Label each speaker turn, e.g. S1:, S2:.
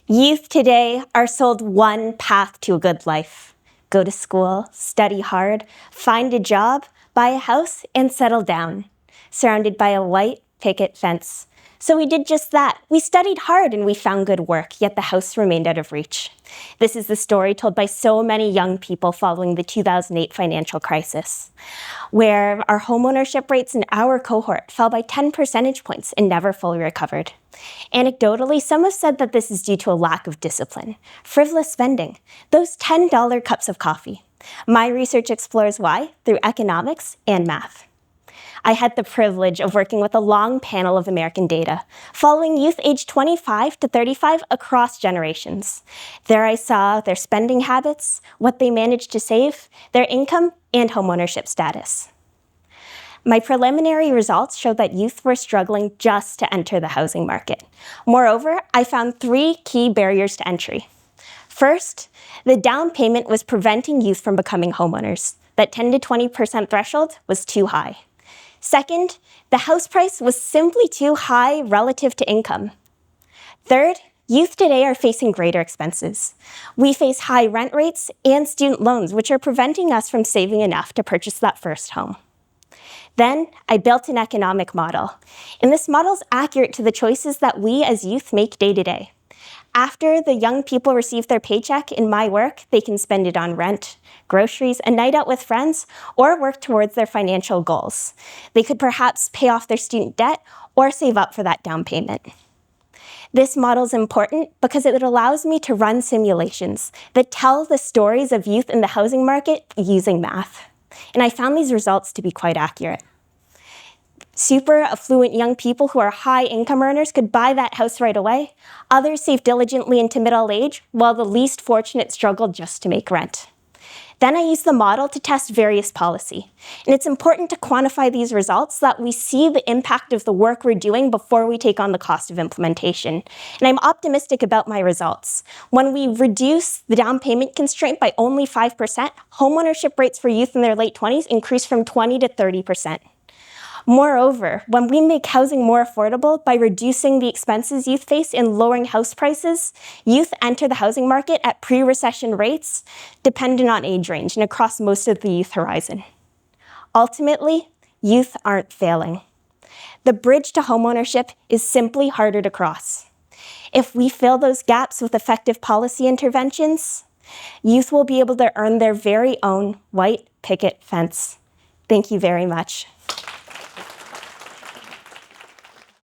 S1: Youth today are sold one path to a good life. Go to school, study hard, find a job, buy a house, and settle down, surrounded by a white picket fence. So we did just that. We studied hard and we found good work, yet the house remained out of reach. This is the story told by so many young people following the 2008 financial crisis, where our homeownership rates in our cohort fell by 10 percentage points and never fully recovered. Anecdotally, some have said that this is due to a lack of discipline, frivolous spending, those $10 cups of coffee. My research explores why through economics and math. I had the privilege of working with a long panel of American data, following youth aged 25 to 35 across generations. There I saw their spending habits, what they managed to save, their income, and homeownership status. My preliminary results showed that youth were struggling just to enter the housing market. Moreover, I found 3 key barriers to entry. First, the down payment was preventing youth from becoming homeowners. That 10 to 20% threshold was too high. Second, the house price was simply too high relative to income. Third, youth today are facing greater expenses. We face high rent rates and student loans, which are preventing us from saving enough to purchase that first home. Then I built an economic model, and this model is accurate to the choices that we as youth make day to day. After the young people receive their paycheck in my work, they can spend it on rent, groceries, a night out with friends, or work towards their financial goals. They could perhaps pay off their student debt or save up for that down payment. This model is important because it allows me to run simulations that tell the stories of youth in the housing market using math. And I found these results to be quite accurate. Super affluent young people who are high income earners could buy that house right away. Others save diligently into middle age, while the least fortunate struggle just to make rent. Then I used the model to test various policy. And it's important to quantify these results so that we see the impact of the work we're doing before we take on the cost of implementation. And I'm optimistic about my results. When we reduce the down payment constraint by only 5%, homeownership rates for youth in their late 20s increase from 20 to 30%. Moreover, when we make housing more affordable by reducing the expenses youth face and lowering house prices, youth enter the housing market at pre-recession rates dependent on age range and across most of the youth horizon. Ultimately, youth aren't failing. The bridge to homeownership is simply harder to cross. If we fill those gaps with effective policy interventions, youth will be able to earn their very own white picket fence. Thank you very much.